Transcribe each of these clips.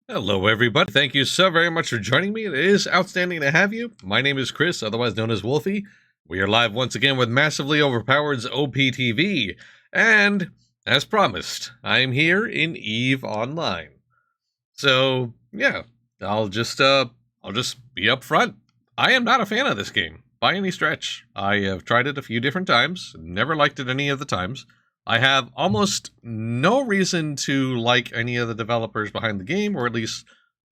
Hello, everybody. Thank you so very much for joining me. It is outstanding to have you. My name is Chris, otherwise known as Wolfie. We are live once again with Massively Overpowered's OPTV. And, as promised, I am here in EVE Online. So, yeah, I'll just be upfront. I am not a fan of this game, by any stretch. I have tried it a few different times, never liked it any of the times. I have almost no reason to like any of the developers behind the game, or at least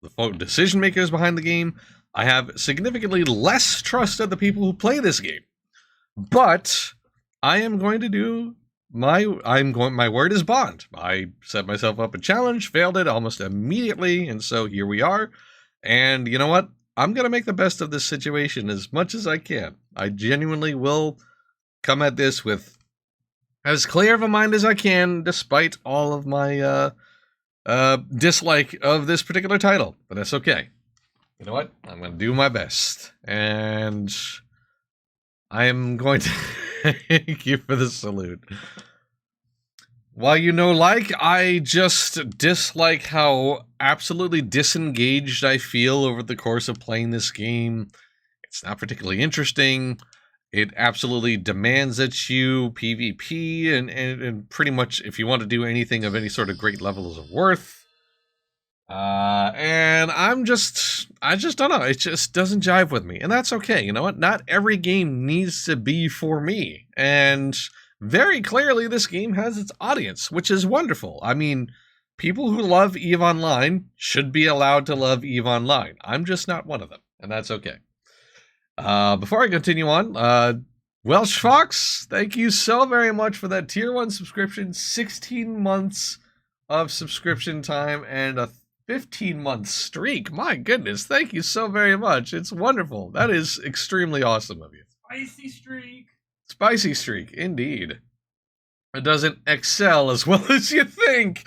the decision makers behind the game. I have significantly less trust of the people who play this game. But I am going to do my word is bond. I set myself up a challenge, failed it almost immediately, and so here we are. And you know what? I'm going to make the best of this situation as much as I can. I genuinely will come at this with as clear of a mind as I can, despite all of my dislike of this particular title. But that's okay. You know what? I'm going to do my best. And I am going to thank you for the salute. While I just dislike how absolutely disengaged I feel over the course of playing this game. It's not particularly interesting. It absolutely demands that you PvP and pretty much if you want to do anything of any sort of great levels of worth. And I just don't know. It just doesn't jive with me. And that's okay. You know what? Not every game needs to be for me. And very clearly this game has its audience, which is wonderful. I mean, people who love EVE Online should be allowed to love EVE Online. I'm just not one of them. And that's okay. Before I continue on, Welsh Fox, thank you so very much for that tier 1 subscription, 16 months of subscription time, and a 15-month streak. My goodness, thank you so very much. It's wonderful. That is extremely awesome of you. Spicy streak. Spicy streak, indeed. It doesn't excel as well as you think.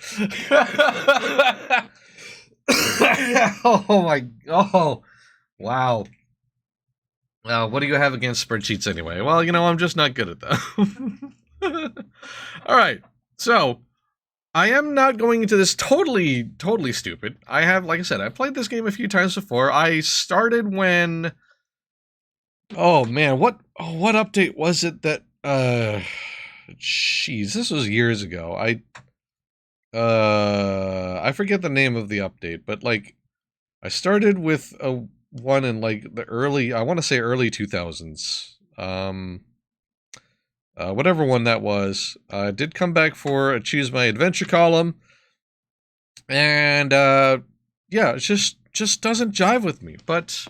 Oh, wow. What do you have against spreadsheets anyway? Well, I'm just not good at them. All right. So, I am not going into this totally stupid. I have, like I said, I played this game a few times before. I started when... Oh, man. What update was it that... Jeez, this was years ago. I forget the name of the update, but, like, I started with a... one in like the early, I want to say early 2000s. Whatever one that was. I did come back for a Choose My Adventure column. And yeah, it just doesn't jive with me. But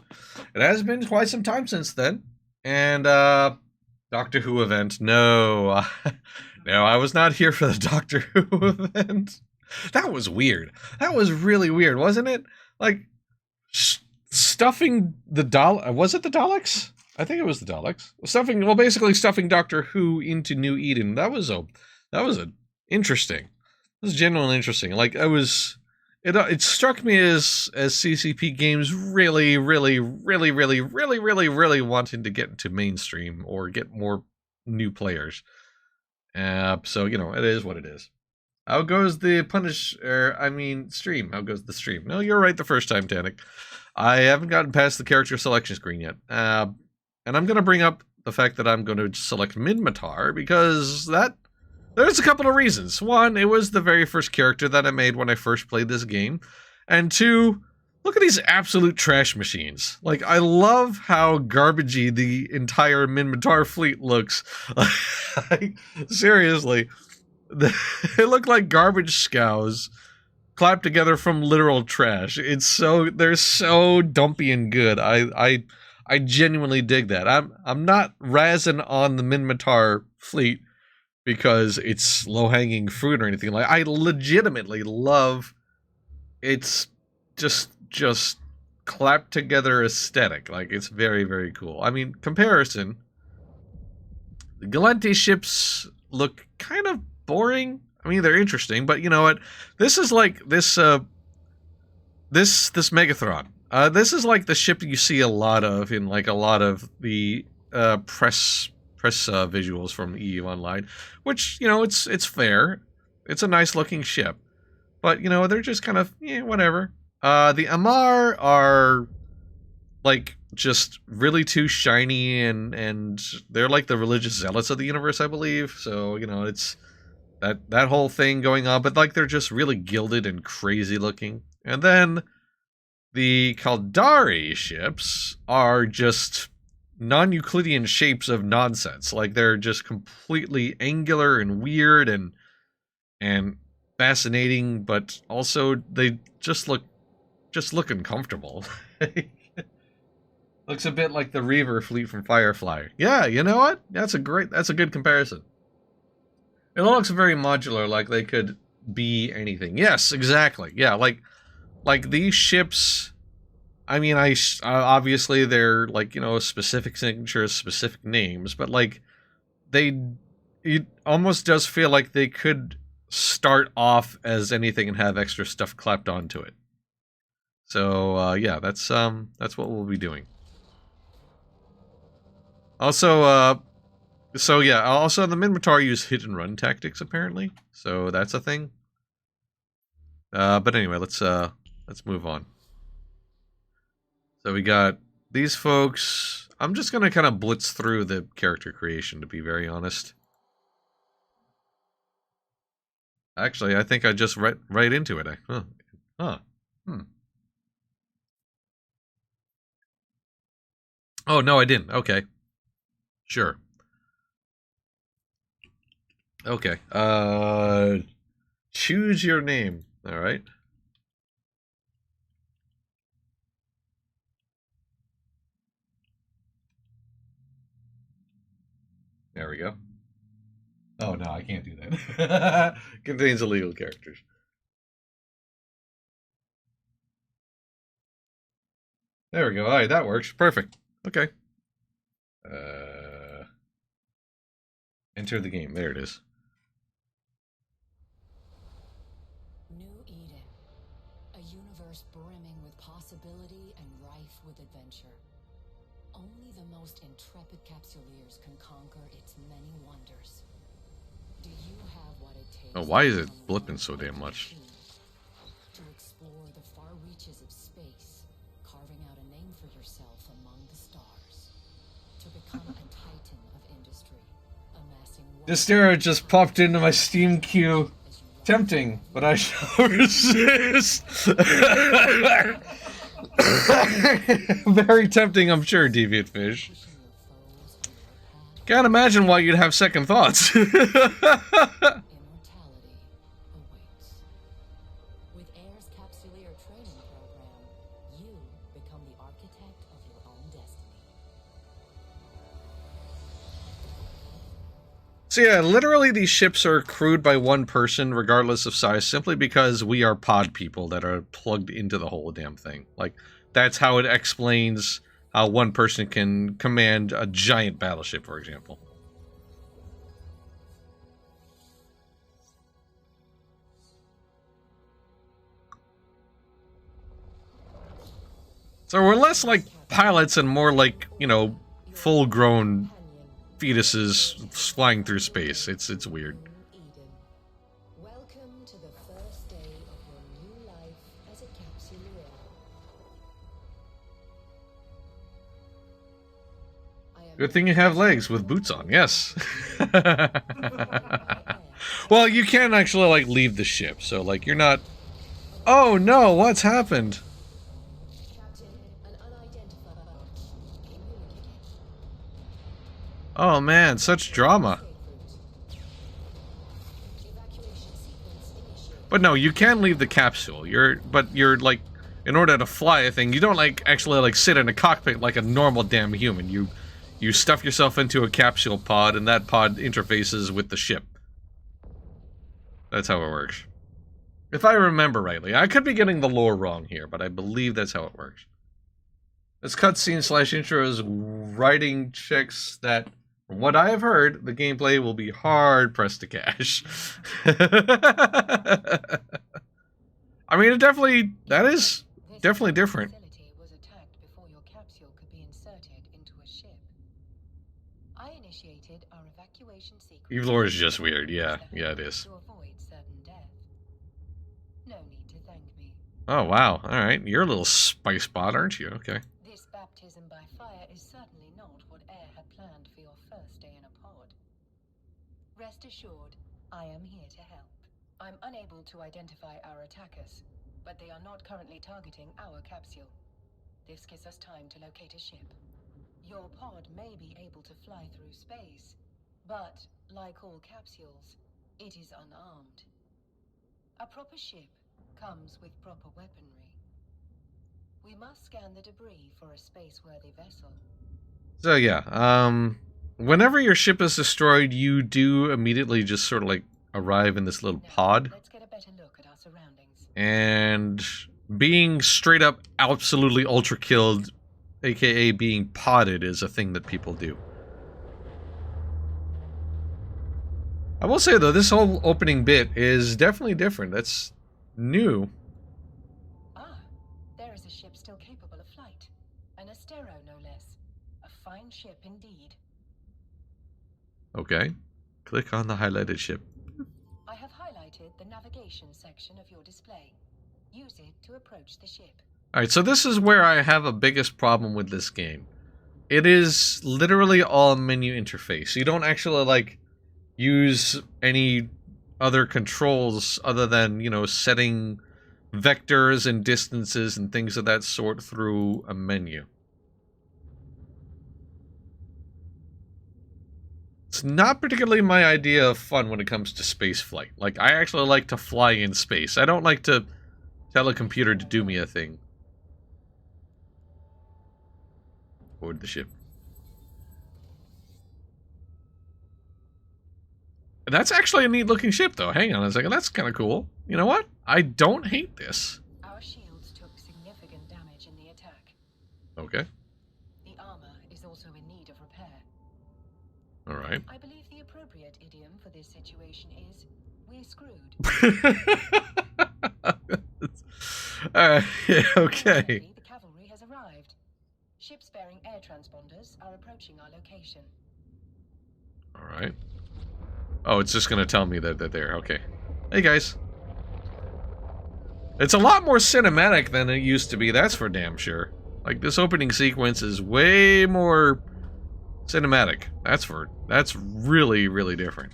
it has been quite some time since then. And Doctor Who event. No. No, I was not here for the Doctor Who event. That was weird. That was really weird, wasn't it? Like, stuffing the was it the Daleks? I think it was the Daleks. Basically stuffing Doctor Who into New Eden. That was interesting. It was genuinely interesting. Like, it struck me as CCP games really wanting to get into mainstream or get more new players. So, it is what it is. How goes the stream? How goes the stream? No, you're right the first time, Tanik. I haven't gotten past the character selection screen yet. And I'm going to bring up the fact that I'm going to select Minmatar because there's a couple of reasons. One, it was the very first character that I made when I first played this game. And two, look at these absolute trash machines. Like, I love how garbagey the entire Minmatar fleet looks. Like, seriously. They look like garbage scows clapped together from literal trash. They're so dumpy and good. I genuinely dig that. I'm not razzing on the Minmatar fleet because it's low-hanging fruit or anything like. I legitimately love its just clapped together aesthetic. Like, it's very, very cool. I mean, comparison, the Galente ships look kind of boring. I mean, they're interesting, but you know what? This is like this Megathron. This is like the ship you see a lot of in like a lot of the press visuals from EVE Online, which, it's fair. It's a nice looking ship, but they're just kind of whatever. The Amar are like just really too shiny, and they're like the religious zealots of the universe, I believe. So, you know, it's that whole thing going on, but like they're just really gilded and crazy looking. And then the Kaldari ships are just non-Euclidean shapes of nonsense. Like they're just completely angular and weird and fascinating, but also they just look uncomfortable. Looks a bit like the Reaver fleet from Firefly. Yeah, you know what? That's a good comparison. It looks very modular, like they could be anything. Yes, exactly. Yeah, like these ships. I mean, obviously they're like, you know, specific signatures, specific names, but like it almost does feel like they could start off as anything and have extra stuff clapped onto it. So yeah, that's what we'll be doing. Also, so yeah, also the Minmatar use hit and run tactics apparently, so that's a thing. But anyway, let's move on. So we got these folks. I'm just gonna kind of blitz through the character creation, to be very honest. Actually, I think I just right into it. Huh. Oh no, I didn't. Okay. Sure. Okay. Choose your name. All right. There we go. Oh no, I can't do that. Contains illegal characters. There we go. All right, that works. Perfect. Okay. Uh, enter the game. There it is. New Eden, a universe brimming with possibility and rife with adventure. Only the most intrepid capsuleers can conquer its many wonders. Do you have what it takes? Oh, why is it blipping so damn much? To explore the far reaches of space, carving out a name for yourself among the stars. To become a titan of industry, amassing. Dystera just popped into my Steam queue. Tempting, but I shall resist. Very tempting, I'm sure, Deviant Fish. Can't imagine why you'd have second thoughts. Immortality awaits. With Air's Capsuleer training program, you become the architect of your own destiny. So yeah, literally these ships are crewed by one person, regardless of size, simply because we are pod people that are plugged into the whole damn thing. Like, that's how it explains how one person can command a giant battleship, for example. So we're less like pilots and more like, you know, full-grown fetuses flying through space. It's weird. Welcome to the first day of your new life as a capsuleer. Good thing you have legs with boots on, yes. Well, you can actually, like, leave the ship, so, like, you're not... Oh, no, what's happened? Oh, man, such drama. But no, you can leave the capsule. But you're, like, in order to fly a thing, you don't, like, actually, like, sit in a cockpit like a normal damn human. You stuff yourself into a capsule pod, and that pod interfaces with the ship. That's how it works. If I remember rightly. I could be getting the lore wrong here, but I believe that's how it works. This cutscene / intro is writing checks that, from what I have heard, the gameplay will be hard pressed to cash. I mean, that is definitely different. Was attacked before your capsule could be inserted into a ship. I initiated our evacuation sequence. Eve lore is just weird. Yeah, it is. To avoid certain death. No need to thank me. Oh, wow. All right. You're a little spice bot, aren't you? Okay. This baptism by fire is certainly not what Air had planned for your first day in a pod. Rest assured, I am here to help. I'm unable to identify our attackers, but they are not currently targeting our capsule. This gives us time to locate a ship. Your pod may be able to fly through space, but, like all capsules, it is unarmed. A proper ship comes with proper weaponry. We must scan the debris for a space-worthy vessel. So, yeah. Whenever your ship is destroyed, you do immediately just sort of like arrive in this little pod. Let's get a better look at our surroundings. And being straight up absolutely ultra killed, aka being potted, is a thing that people do. I will say though, this whole opening bit is definitely different. That's new. Ah, there is a ship still capable of flight. An Astero, no less. A fine ship indeed. Okay. Click on the highlighted ship. I have highlighted the navigation section of your display. Use it to approach the ship. Alright, so this is where I have a biggest problem with this game. It is literally all menu interface. You don't actually, like, use any other controls other than, you know, setting vectors and distances and things of that sort through a menu. It's not particularly my idea of fun when it comes to space flight. Like, I actually like to fly in space. I don't like to tell a computer to do me a thing. Board the ship. That's actually a neat looking ship, though. Hang on a second. That's kind of cool. You know what? I don't hate this. Our shields took significant damage in the attack. Okay. The armor is also in need of repair. Alright. I believe the appropriate idiom for this situation is, we're screwed. Yeah, okay. Already, the cavalry has arrived. Ships bearing air transponders are approaching our location. Alright. Oh, it's just gonna tell me that they're there. Okay. Hey, guys. It's a lot more cinematic than it used to be, that's for damn sure. Like, this opening sequence is way more cinematic. That's really, really different.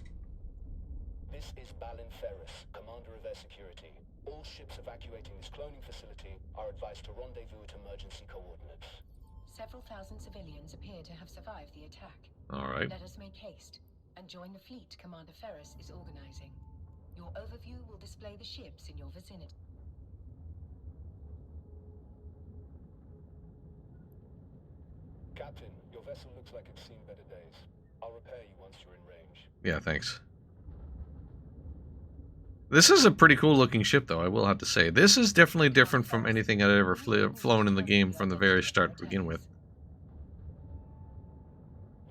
This is Balin Ferris, Commander of Air Security. All ships evacuating this cloning facility are advised to rendezvous at emergency coordinates. Several thousand civilians appear to have survived the attack. Alright. Let us make haste and join the fleet Commander Ferris is organizing. Your overview will display the ships in your vicinity. Captain, your vessel looks like it's seen better days. I'll repair you once you're in range. Yeah, thanks. This is a pretty cool looking ship, though, I will have to say. This is definitely different from anything I'd ever flown in the game from the very start to begin with.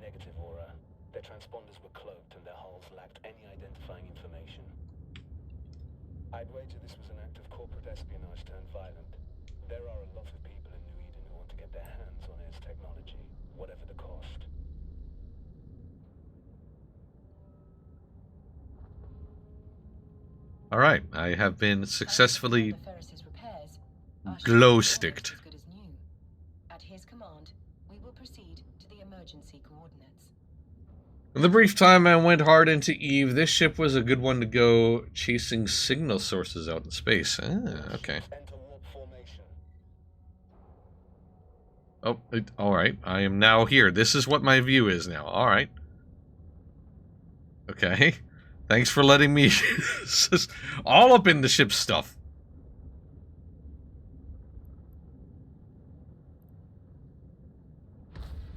Negative, Aura. Their transponders were cloaked and their hulls lacked any identifying information. I'd wager this was an act of corporate espionage turned violent. There are a lot of people in New Eden who want to get their hands on Air's technology, whatever the cost. Alright, I have been successfully Commander Ferris's repairs, our ship glow is sticked. almost as good as new. At his command, we will proceed to the emergency coordinates. In the brief time I went hard into Eve, this ship was a good one to go chasing signal sources out in space. Ah, okay. Enter warp formation. Oh, alright. I am now here. This is what my view is now. Alright. Okay. Thanks for letting me all up in the ship's stuff.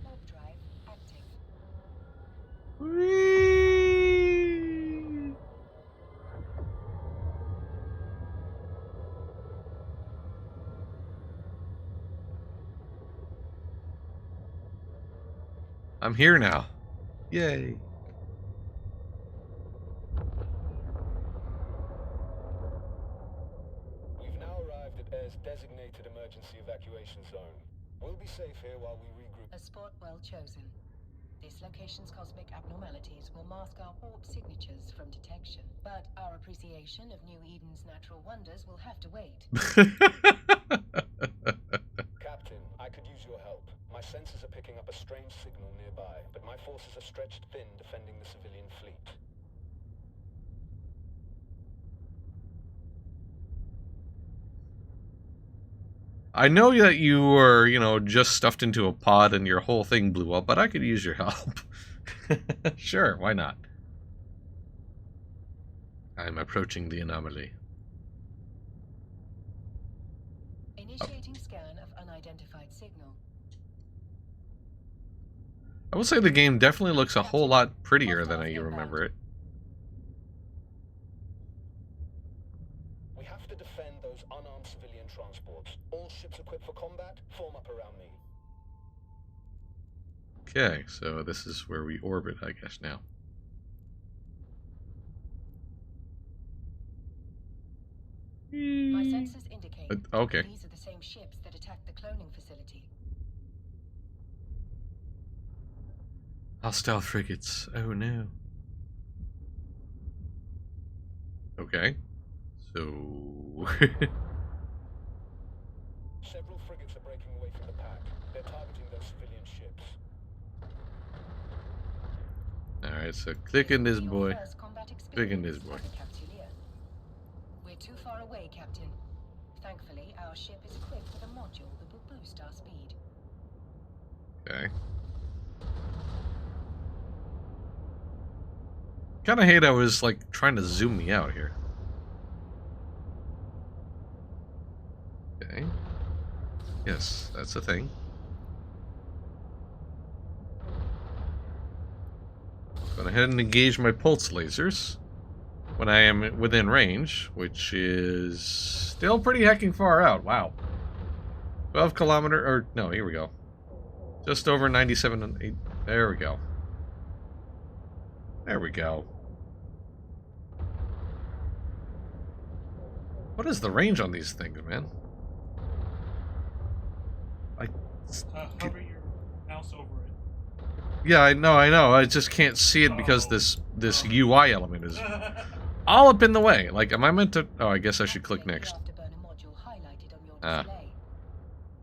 Warp drive active. Whee! I'm here now. Yay. We've now arrived at Air's designated emergency evacuation zone. We'll be safe here while we regroup. A spot well chosen. This location's cosmic abnormalities will mask our warp signatures from detection, but our appreciation of New Eden's natural wonders will have to wait. Captain, I could use your help. My sensors are picking up a strange signal nearby, but my forces are stretched thin defending the civilian fleet. I know that you were, just stuffed into a pod and your whole thing blew up, but I could use your help. Sure, why not? I'm approaching the anomaly. Initiating scan of unidentified signal. I will say the game definitely looks a whole lot prettier than I remember it. We have to defend those unarmed civilian transports. All ships equipped for combat, form up around me. Okay, so this is where we orbit, I guess, now. My sensors indicate okay. these are the same ships that attacked the cloning facility. Hostile frigates. Oh no. Okay. So... Several frigates are breaking away from the pack. They're targeting those civilian ships. Alright, so clicking this boy. Clicking this boy. We're too far away, Captain. Thankfully, our ship is equipped with a module that will boost our speed. Okay. Kinda hate I was, like, trying to zoom me out here. Okay. Yes, that's a thing. Go ahead and engage my pulse lasers when I am within range, which is still pretty hecking far out. Wow. 12 kilometer, or no, here we go. Just over 97 and 8. There we go. There we go. What is the range on these things, man? Hover your mouse over it. Yeah, I know. I just can't see it because this UI element is all up in the way. Like, am I meant to... Oh, I guess I should click next. Ah.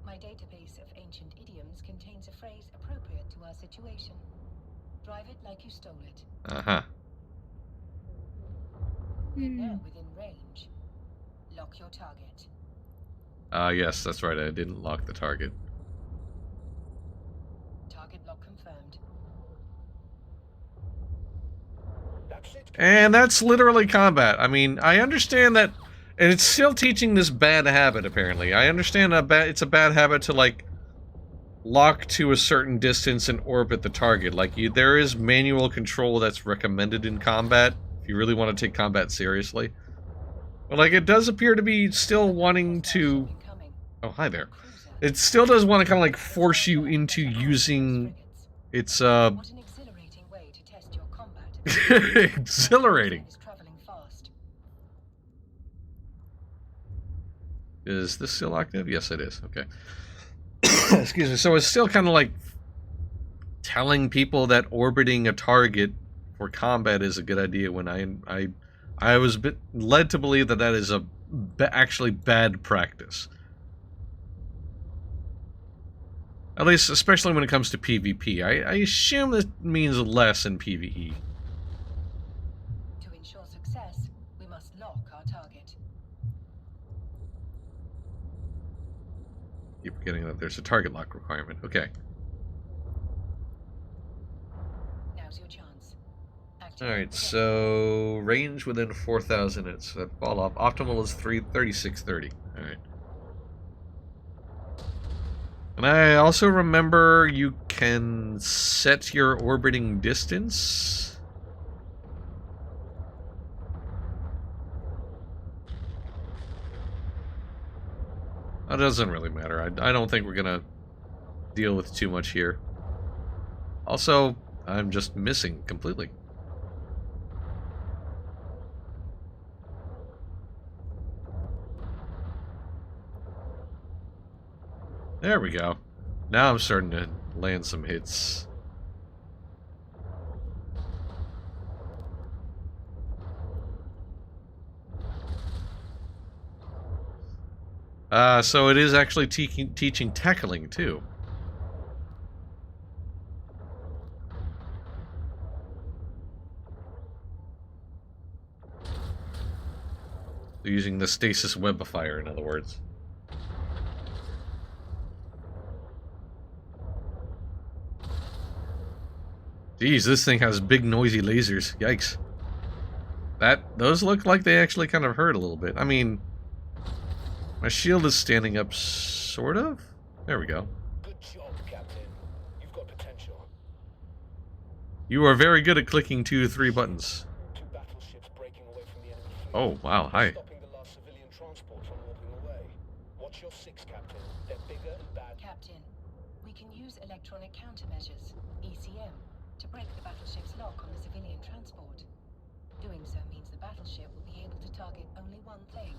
My database of ancient idioms contains a phrase appropriate to our situation. Drive it like you stole it. Uh-huh. We're now within range. Lock your target. Yes, that's right. I didn't lock the target. Target lock confirmed. That's it. And that's literally combat. I mean, I understand that... And it's still teaching this bad habit, apparently. I understand it's a bad habit to, like, lock to a certain distance and orbit the target. Like, there is manual control that's recommended in combat, if you really want to take combat seriously. But, like, it does appear to be still wanting to... Oh, hi there. It still does want to kind of, like, force you into using... It's, What an exhilarating way to test your combat. exhilarating. Is traveling fast. Is this still active? Yes, it is. Okay. Excuse me. So it's still kind of like telling people that orbiting a target for combat is a good idea when I was led to believe that that is actually bad practice. At least, especially when it comes to PvP. I assume it means less in PvE. To ensure success, we must lock our target. Keep forgetting that there's a target lock requirement. Okay. Now's your chance. Alright, so range within 4,000 hits. That fall off. Optimal is 3630. Alright. And I also remember you can set your orbiting distance. That doesn't really matter. I don't think we're gonna deal with too much here. Also, I'm just missing completely. There we go. Now I'm starting to land some hits. So it is actually teaching tackling, too. They're using the stasis webifier, in other words. Geez, this thing has big noisy lasers. Yikes. Those look like they actually kind of hurt a little bit. I mean, my shield is standing up, sort of? There we go. Good job, Captain. You've got potential. You are very good at clicking 2 to 3 buttons. 2 battleships breaking away from the enemy fleet. Oh, wow, hi. Stopping the last civilian transport from walking away. Watch your 6, Captain. They're bigger and bad. Captain, we can use electronic countermeasures, ECM, to break the battleship's lock on the civilian transport. Doing so means the battleship will be able to target only one thing.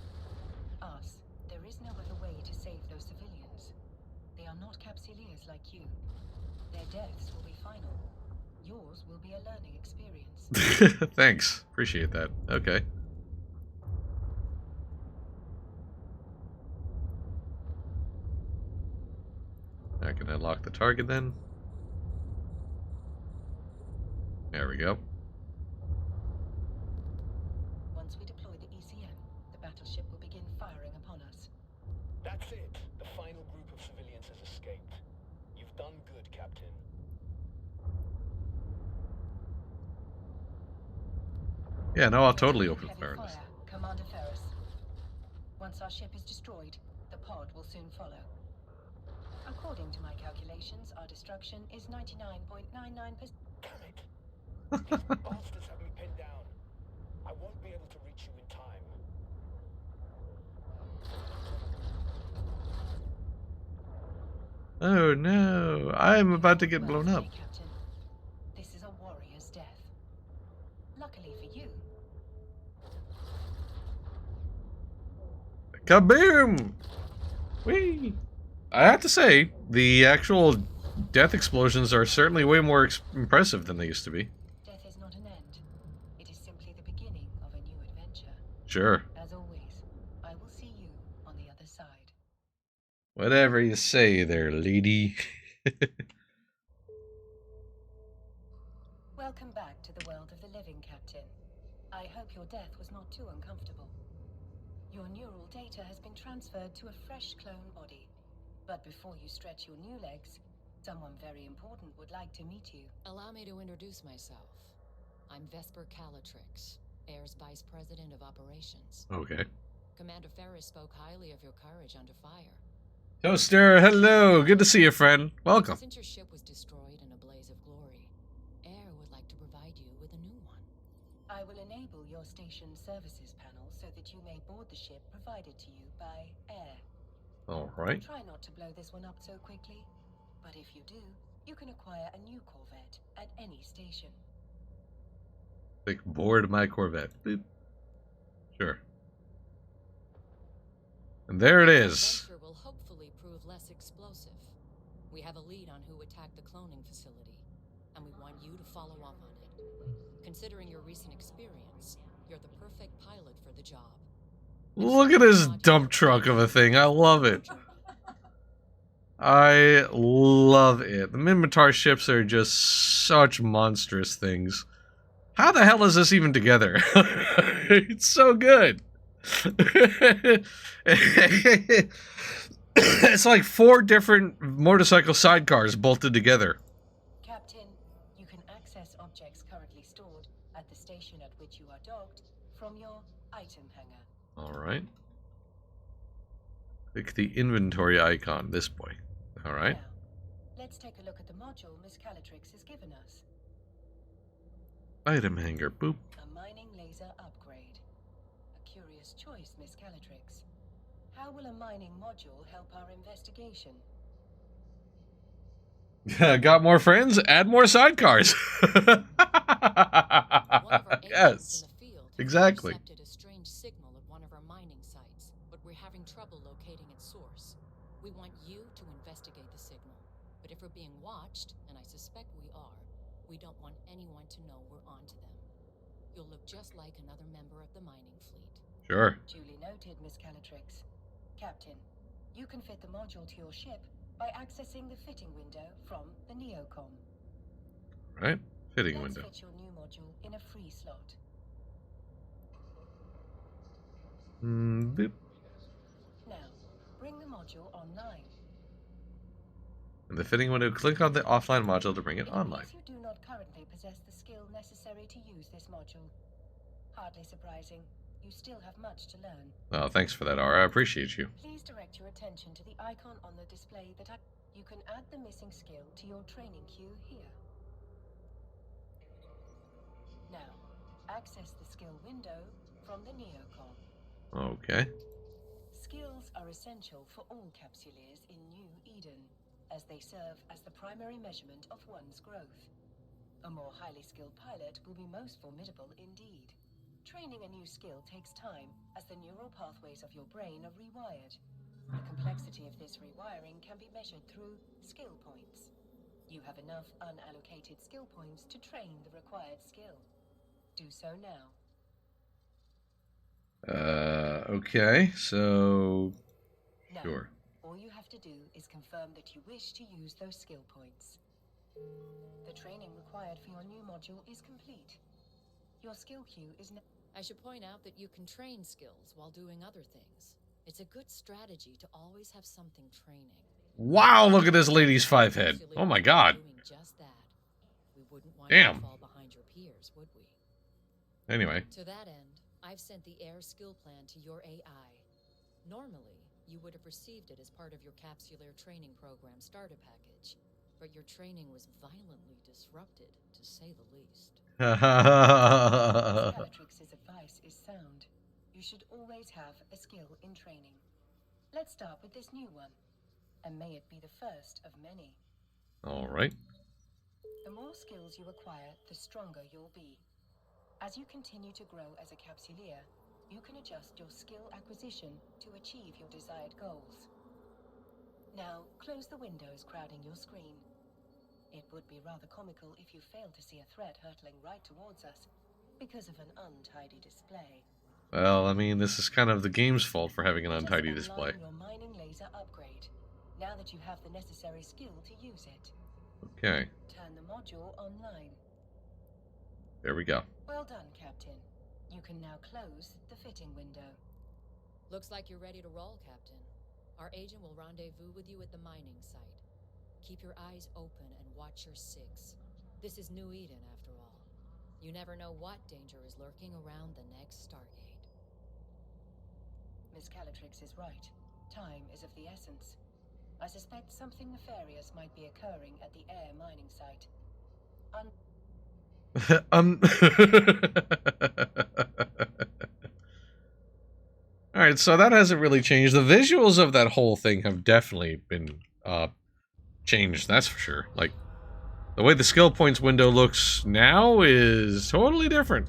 Us. There is no other way to save those civilians. They are not capsuleers like you. Their deaths will be final. Yours will be a learning experience. Thanks. Appreciate that. Okay. I can unlock the target then. There we go. Once we deploy the ECM, the battleship will begin firing upon us. That's it. The final group of civilians has escaped. You've done good, Captain. Yeah, no, I'll totally open fire on this. Commander Ferris. Once our ship is destroyed, the pod will soon follow. According to my calculations, our destruction is 99.99%. Damn it. These bastards have me pinned down. I won't be able to reach you in time. Oh no, I'm about to get blown up. Captain. This is a warrior's death. Luckily for you. Kaboom! Whee! I have to say, the actual death explosions are certainly way more impressive than they used to be. Death is not an end. It is simply the beginning of a new adventure. Sure. As always, I will see you on the other side. Whatever you say there, lady. Welcome back to the world of the living, Captain. I hope your death was not too uncomfortable. Your neural data has been transferred to a fresh clone body. But before you stretch your new legs, someone very important would like to meet you. Allow me to introduce myself. I'm Vesper Calatrix, Air's Vice President of Operations. Okay. Commander Ferris spoke highly of your courage under fire. Toaster, hello. Good to see you, friend. Welcome. Since your ship was destroyed in a blaze of glory, Air would like to provide you with a new one. I will enable your station services panel so that you may board the ship provided to you by Air. All right. Try not to blow this one up so quickly, but if you do, you can acquire a new Corvette at any station. Like, board my Corvette. Boop. Sure. And there it is. Adventure will hopefully prove less explosive. We have a lead on who attacked the cloning facility, and we want you to follow up on it. Considering your recent experience, you're the perfect pilot for the job. Look at this dump truck of a thing. I love it. I love it. The Minmatar ships are just such monstrous things. How the hell is this even together? It's so good. It's like 4 different motorcycle sidecars bolted together. Captain, you can access objects currently stored at the station at which you are docked from your item hanger. Alright. Click the inventory icon, this boy. Alright. Now, let's take a look at the module Miss Calatrix has given us. Item hanger, boop. A mining laser upgrade. A curious choice, Miss Calatrix. How will a mining module help our investigation? Got more friends? Add more sidecars. One of our agents Yes. in the field Exactly. intercepted a strange signal at one of our mining sites, but we're having trouble locating its source. We want you to investigate the signal, but if we're being watched, and I suspect we are, we don't want anyone to know we're onto them. You'll look just like another member of the mining fleet. Sure. Duly noted, Miss Calatrix. Captain, You can fit the module to your ship by accessing the fitting window from the neocom. Right? Fitting Let's window. fit your new module in a free slot. Boop. Now, bring the module online. In the fitting window, click on the offline module to bring it It online. appears you do not currently possess the skill necessary to use this module. Hardly surprising. You still have much to learn. Oh, thanks for that, Ara. I appreciate you. Please direct your attention to the icon on the display that you can add the missing skill to your training queue here. Now, access the skill window from the neocom. Okay. Skills are essential for all capsuleers in New Eden, as they serve as the primary measurement of one's growth. A more highly skilled pilot will be most formidable indeed. Training a new skill takes time, as the neural pathways of your brain are rewired. The complexity of this rewiring can be measured through skill points. You have enough unallocated skill points to train the required skill. Do so now. Okay, so... Now, Sure. all you have to do is confirm that you wish to use those skill points. The training required for your new module is complete. Your skill queue is now... I should point out that you can train skills while doing other things. It's a good strategy to always have something training. Wow, look at this lady's 5 head. Oh my god. Doing just that. We wouldn't want Damn. you to fall behind your peers, would we? Anyway. To that end, I've sent the air skill plan to your AI. Normally, you would have received it as part of your capsular training program starter package, but your training was violently disrupted, to say the least. Scalatrix's advice is sound. You should always have a skill in training. Let's start with this new one, and may it be the first of many. Alright. The more skills you acquire, the stronger you'll be. As you continue to grow as a capsuleer, you can adjust your skill acquisition to achieve your desired goals. Now, close the windows crowding your screen. It would be rather comical if you failed to see a threat hurtling right towards us because of an untidy display. Well, I mean, this is kind of the game's fault for having an Let us untidy online display. your mining laser upgrade, now that you have the necessary skill to use it. Okay, Turn the module online. there we go. Well done, Captain. You can now close the fitting window. Looks like you're ready to roll, Captain. Our agent will rendezvous with you at the mining site. Keep your eyes open and watch your six. This is New Eden, after all. You never know what danger is lurking around the next Stargate. Miss Calatrix is right. Time is of the essence. I suspect something nefarious might be occurring at the air mining site. Alright, so that hasn't really changed. The visuals of that whole thing have definitely been, changed, that's for sure. Like, the way the skill points window looks now is totally different.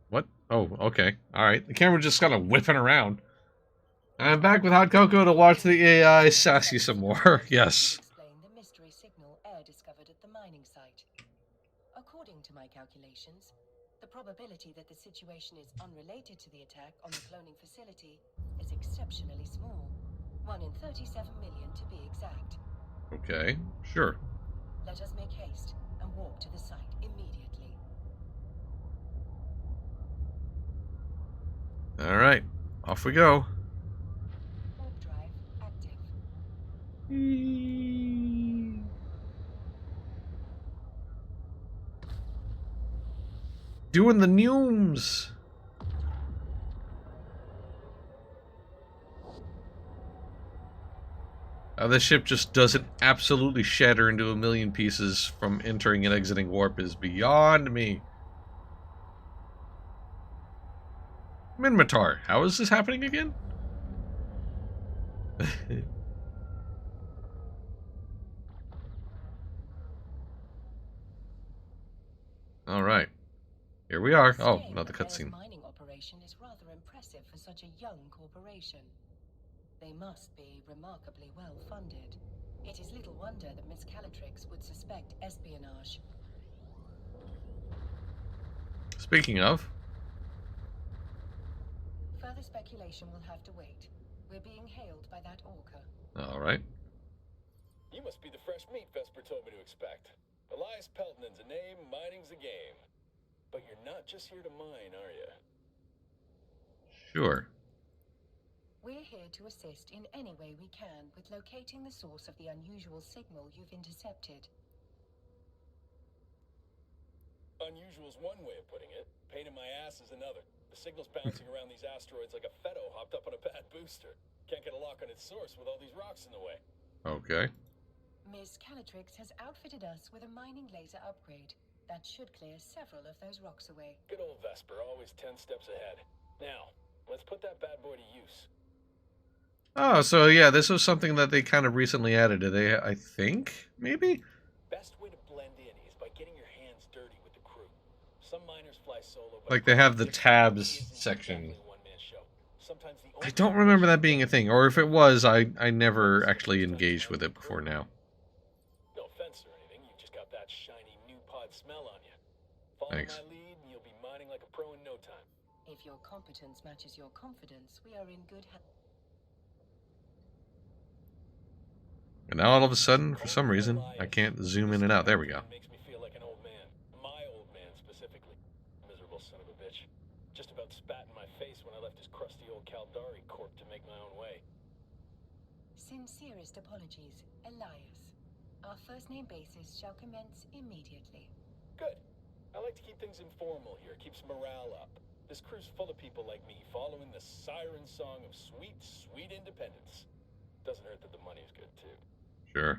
What? Oh, okay. Alright, the camera just kind of whipping around. I'm back with Hot Cocoa to watch the AI sassy some more. Yes. Explain the mystery signal air discovered at the mining site. According to my calculations, the probability that the situation is unrelated to the attack on the cloning facility is exceptionally small. 1 in 37 million to be exact. Okay, sure. Let us make haste and walk to the site immediately. Alright, off we go. Warp drive active. Doing the neumes. How this ship just doesn't absolutely shatter into a million pieces from entering and exiting warp is beyond me. Minmatar, how is this happening again? Alright. Here we are. Oh, Scale another of Air's cutscene. mining operation is rather impressive for such a young corporation. They must be remarkably well funded. It is little wonder that Miss Calatrix would suspect espionage. Speaking of, Further speculation will have to wait. We're being hailed by that orca. All right. You must be the fresh meat Vesper told me to expect. Elias Pelton's a name, mining's a game. But you're not just here to mine, are you? Sure. We're here to assist in any way we can with locating the source of the unusual signal you've intercepted. Unusual's one way of putting it. Pain in my ass is another. The signal's bouncing around these asteroids like a Fetto hopped up on a bad booster. Can't get a lock on its source with all these rocks in the way. Okay. Miss Calatrix has outfitted us with a mining laser upgrade that should clear several of those rocks away. Good old Vesper, always 10 steps ahead. Now, let's put that bad boy to use. Oh, so yeah, this was something that they kind of recently added. Did they, I think, maybe? Best way to blend in is by getting your hands dirty with the crew. Some miners fly solo, but Like they have the tabs section. I don't remember that being a thing, or if it was, I never actually engaged with it before now. No offense or anything, you just got that shiny new pod smell on you. Follow Thanks. my lead and you'll be mining like a pro in no time. If your competence matches your confidence, we are in good hands. And now all of a sudden, for some reason, I can't zoom in and out. There we go. Makes me feel like an old man. My old man, specifically. Miserable son of a bitch. Just about spat in my face when I left his crusty old Caldari corp to make my own way. Sincerest apologies, Elias. Our first name basis shall commence immediately. Good. I like to keep things informal here. Keeps morale up. This crew's full of people like me, following the siren song of sweet, sweet independence. Doesn't hurt that the money's good, too. Sure.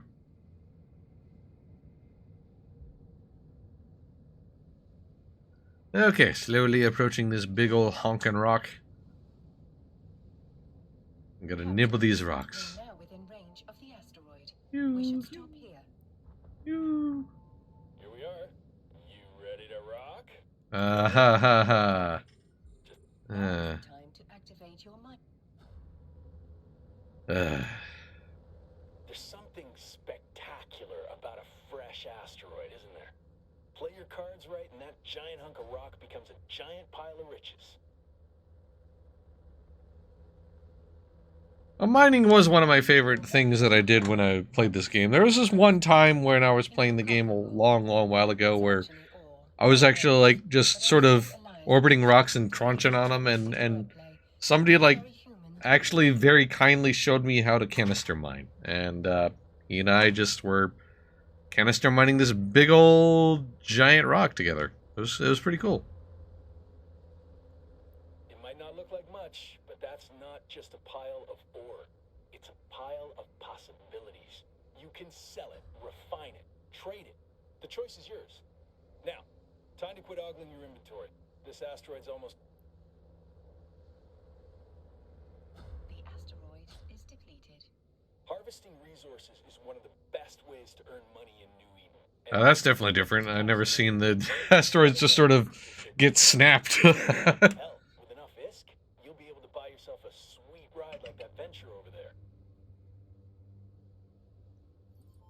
Okay, slowly approaching this big old honkin' rock. I'm gonna nibble these rocks. We're now within range of the asteroid. You, We shall stop here. you. Here we are. You ready to rock? Ha ha ha. Time to activate your mind. Uh. There's something spectacular about a fresh asteroid, isn't there? Play your cards right and that giant hunk of rock becomes a giant pile of riches. Mining was one of my favorite things that I did when I played this game. There was this one time when I was playing the game a long, long while ago where I was actually like just sort of orbiting rocks and crunching on them, and somebody like actually very kindly showed me how to canister mine, and he and I just were canister mining this big old giant rock together. It was pretty cool. It might not look like much, but that's not just a pile of ore. It's a pile of possibilities. You can sell it, refine it, trade it. The choice is yours. Now, time to quit ogling your inventory. This asteroid's almost... The asteroid is depleted. Harvesting resources is one of the best ways to earn money in New Eden. That's definitely different. I've never seen the asteroids just sort of get snapped. Hell, with enough ISK, you'll be able to buy yourself a sweet ride like that venture over there.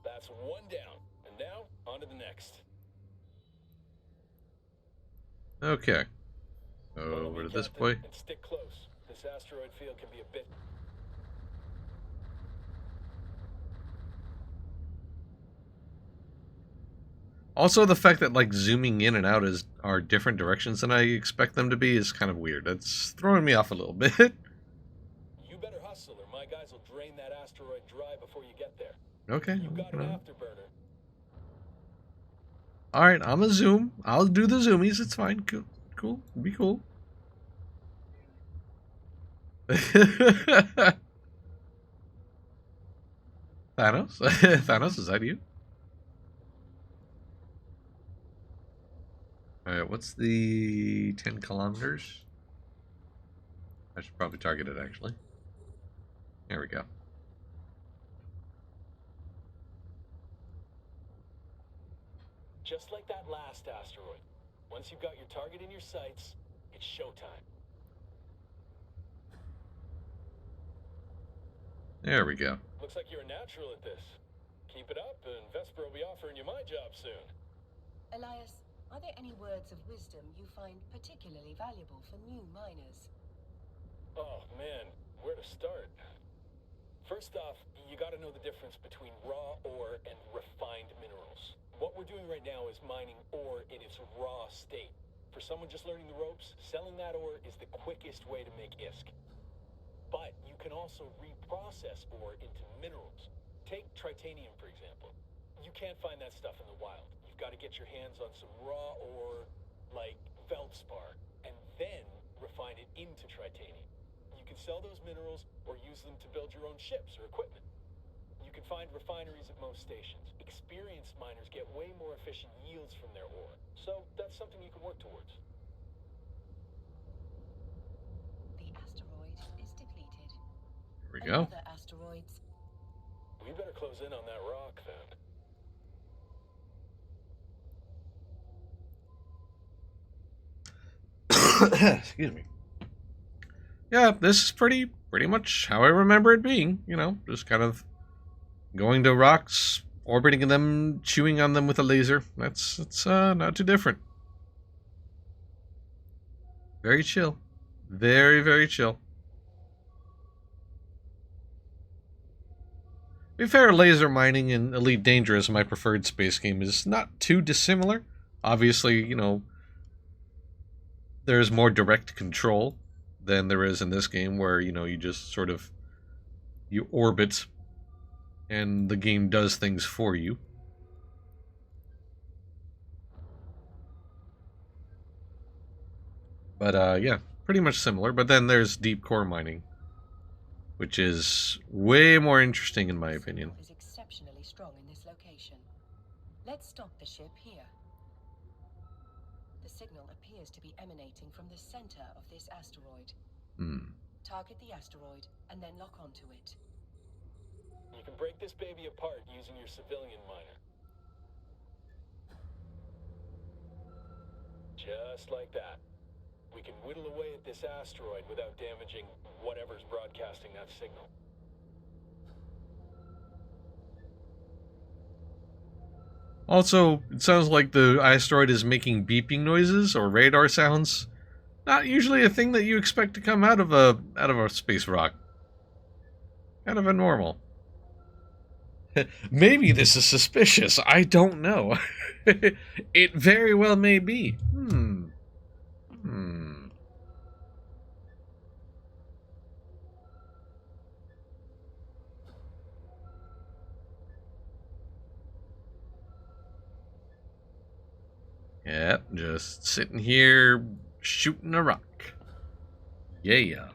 That's one down. And now, on to the next. Okay. Follow Over me, to this Captain, boy. and stick close. This asteroid field can be a bit... Also, the fact that like zooming in and out are different directions than I expect them to be is kind of weird. It's throwing me off a little bit. You better hustle or my guys will drain that asteroid dry before you get there. Okay. You got an afterburner. All right, I'm a zoom. I'll do the zoomies. It's fine. Cool. Cool. Be cool. Thanos? Thanos, is that you? Alright, what's the 10 kilometers? I should probably target it, actually. There we go. Just like that last asteroid. Once you've got your target in your sights, it's showtime. There we go. Looks like you're a natural at this. Keep it up, and Vesper will be offering you my job soon. Elias, are there any words of wisdom you find particularly valuable for new miners? Oh, man, where to start? First off, you gotta know the difference between raw ore and refined minerals. What we're doing right now is mining ore in its raw state. For someone just learning the ropes, selling that ore is the quickest way to make ISK. But you can also reprocess ore into minerals. Take titanium, for example. You can't find that stuff in the wild. You've got to get your hands on some raw ore, like feldspar, and then refine it into titanium. You can sell those minerals or use them to build your own ships or equipment. You can find refineries at most stations. Experienced miners get way more efficient yields from their ore, so that's something you can work towards. The asteroid is depleted. Here we go. Another asteroid's. We better close in on that rock, then. Excuse me. Yeah, this is pretty much how I remember it being. You know, just kind of going to rocks, orbiting them, chewing on them with a laser. It's not too different. Very chill. Very, very chill. To be fair, laser mining in Elite Dangerous, my preferred space game, is not too dissimilar. Obviously, you know, there's more direct control than there is in this game, where, you know, you just sort of, you orbit and the game does things for you. But yeah, pretty much similar. But then there's deep core mining, which is way more interesting in my opinion. Is exceptionally strong in this location. Let's stop the ship here. The signal appears to be emanating from the center of this asteroid. Target the asteroid and then lock onto it. You can break this baby apart using your civilian miner. Just like that. We can whittle away at this asteroid without damaging whatever's broadcasting that signal. Also, it sounds like the asteroid is making beeping noises or radar sounds. Not usually a thing that you expect to come out of a space rock. Kind of a normal. Maybe this is suspicious. I don't know. It very well may be. Yep, just sitting here shooting a rock. Yeah.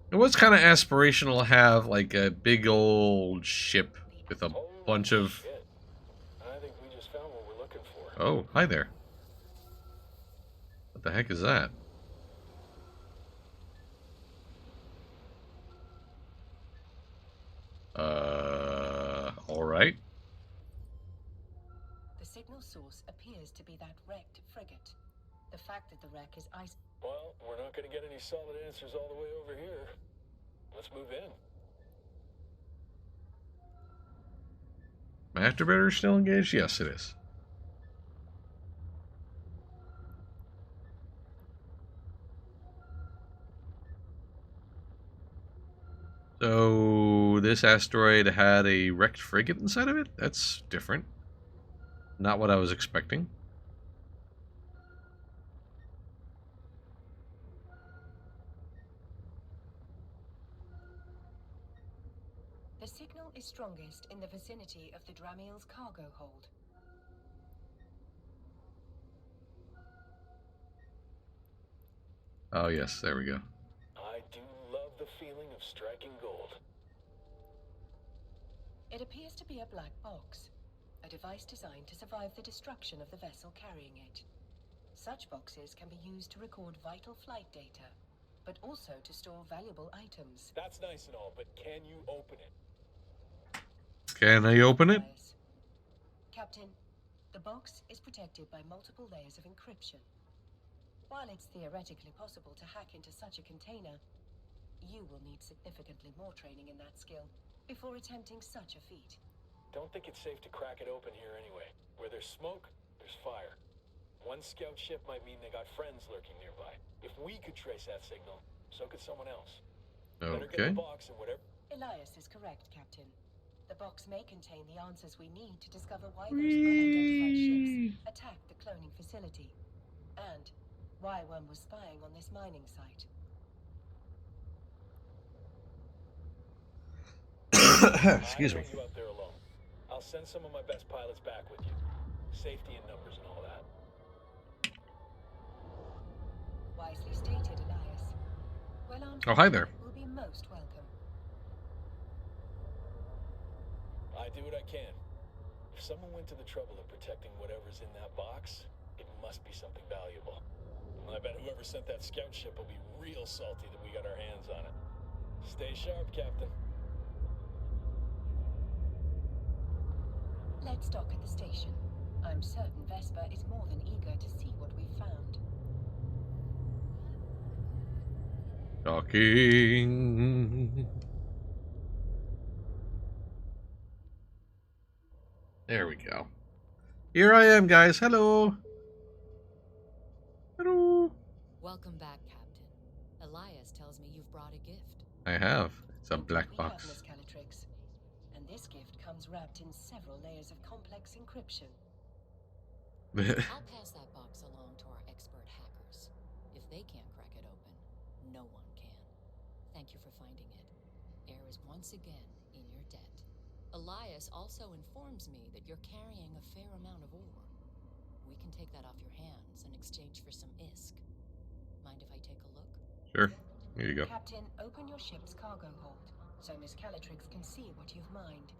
It was kind of aspirational to have like a big old ship with a bunch of... Shit. I think we just found what we're looking for. Oh, hi there. What the heck is that? Alright. The signal source appears to be that wrecked frigate. The fact that the wreck is ice. Well, we're not going to get any solid answers all the way over here. Let's move in. My afterburner still engaged? Yes, it is. So, this asteroid had a wrecked frigate inside of it? That's different. Not what I was expecting. The signal is strongest in the vicinity of the Dramiel's cargo hold. Oh, yes, there we go. I do love the feeling of striking gold. It appears to be a black box, a device designed to survive the destruction of the vessel carrying it. Such boxes can be used to record vital flight data, but also to store valuable items. That's nice and all, but can you open it? Can I open it? Captain, the box is protected by multiple layers of encryption. While it's theoretically possible to hack into such a container, you will need significantly more training in that skill before attempting such a feat. Don't think it's safe to crack it open here anyway. Where there's smoke, there's fire. One scout ship might mean they got friends lurking nearby. If we could trace that signal, so could someone else. Better get the Okay. box and whatever. Elias is correct, Captain. The box may contain the answers we need to discover why those unidentified ships attacked the cloning facility, and why one was spying on this mining site. Excuse I me. don't want you out there alone. I'll send some of my best pilots back with you. Safety in numbers and all that. Wisely stated, Elias. Well-armed Oh, hi there. will be most welcome. I do what I can. If someone went to the trouble of protecting whatever's in that box, it must be something valuable. I bet whoever sent that scout ship will be real salty that we got our hands on it. Stay sharp, Captain. Let's dock at the station. I'm certain Vesper is more than eager to see what we've found. Talking. There we go. Here I am, guys. Hello. Hello. Welcome back, Captain. Elias tells me you've brought a gift. I have. It's a Indeed black we box. have, Miss Calatrix. And this gift comes wrapped in several layers of complex encryption. I'll pass that box along to our expert hackers. If they can't crack it open, no one can. Thank you for finding it. Air is once again in your debt. Elias also informs me that you're carrying a fair amount of ore. We can take that off your hands in exchange for some ISK. Mind if I take a look? Sure. Here you go. Captain, open your ship's cargo hold, so Miss Calatrix can see what you've mined.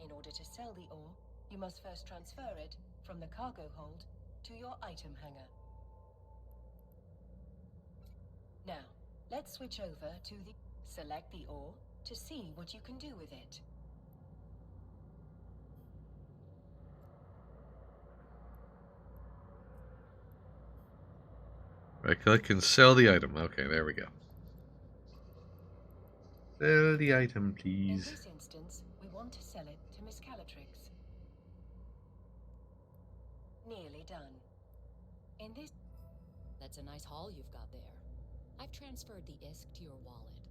In order to sell the ore, you must first transfer it from the cargo hold to your item hanger. Now, let's switch over to the... Select the ore to see what you can do with it. Right click and sell the item. Okay, there we go. Sell the item, In please. this instance, we want to sell it to Miss Calatrix. Nearly done. In this... That's a nice haul you've got there. I've transferred the ISK to your wallet.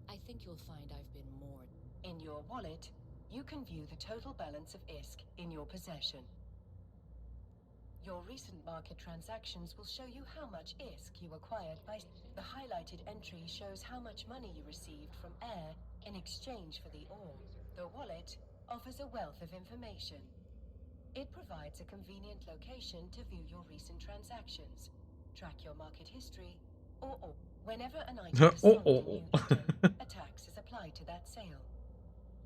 I think you'll find I've been more... In your wallet, you can view the total balance of ISK in your possession. Your recent market transactions will show you how much ISK you acquired by... The highlighted entry shows how much money you received from Air in exchange for the ore. The wallet offers a wealth of information. It provides a convenient location to view your recent transactions, track your market history, or whenever an item is sold in New Eden, a tax is applied to that sale.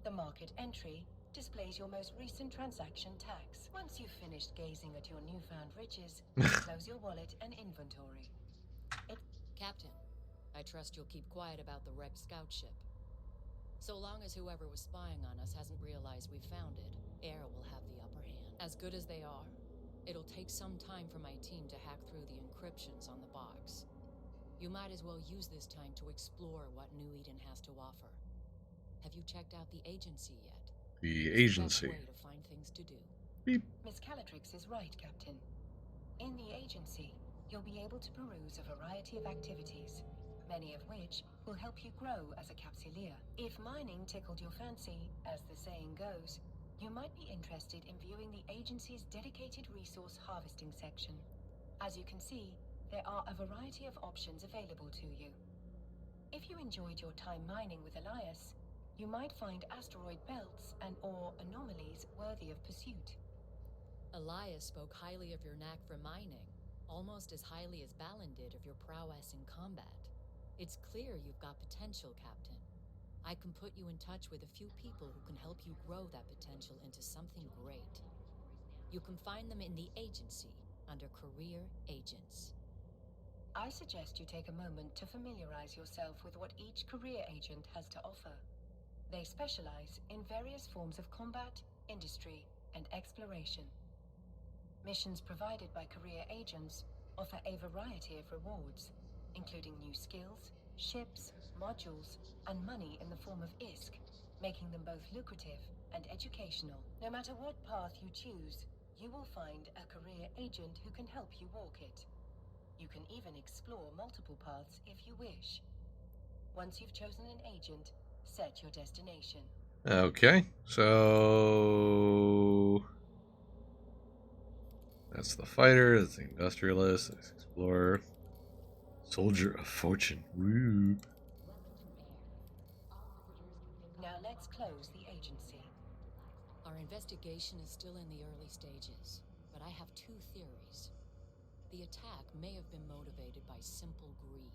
The market entry displays your most recent transaction tax. Once you've finished gazing at your newfound riches, close your wallet and inventory. Captain, I trust you'll keep quiet about the wrecked scout ship. So long as whoever was spying on us hasn't realized we found it, Air will have the upper hand. As good as they are, it'll take some time for my team to hack through the encryptions on the box. You might as well use this time to explore what New Eden has to offer. Have you checked out the agency yet? The It's agency. the best way to find things to do. Beep. Miss Calatrix is right, Captain. In the agency, you'll be able to peruse a variety of activities, many of which will help you grow as a capsuleer. If mining tickled your fancy, as the saying goes, you might be interested in viewing the agency's dedicated resource harvesting section. As you can see, there are a variety of options available to you. If you enjoyed your time mining with Elias, you might find asteroid belts and or anomalies worthy of pursuit. Elias spoke highly of your knack for mining, almost as highly as Balin did of your prowess in combat. It's clear you've got potential, Captain. I can put you in touch with a few people who can help you grow that potential into something great. You can find them in the agency under Career Agents. I suggest you take a moment to familiarize yourself with what each career agent has to offer. They specialize in various forms of combat, industry, and exploration. Missions provided by career agents offer a variety of rewards, including new skills, ships, modules, and money in the form of ISK, making them both lucrative and educational. No matter what path you choose, you will find a career agent who can help you walk it. You can even explore multiple paths if you wish. Once you've chosen an agent, set your destination. Okay, so that's the fighter, that's the industrialist, that's the explorer, soldier of fortune. Woo. Now let's close the agency. Our investigation is still in the early stages, but I have two theories. The attack may have been motivated by simple greed.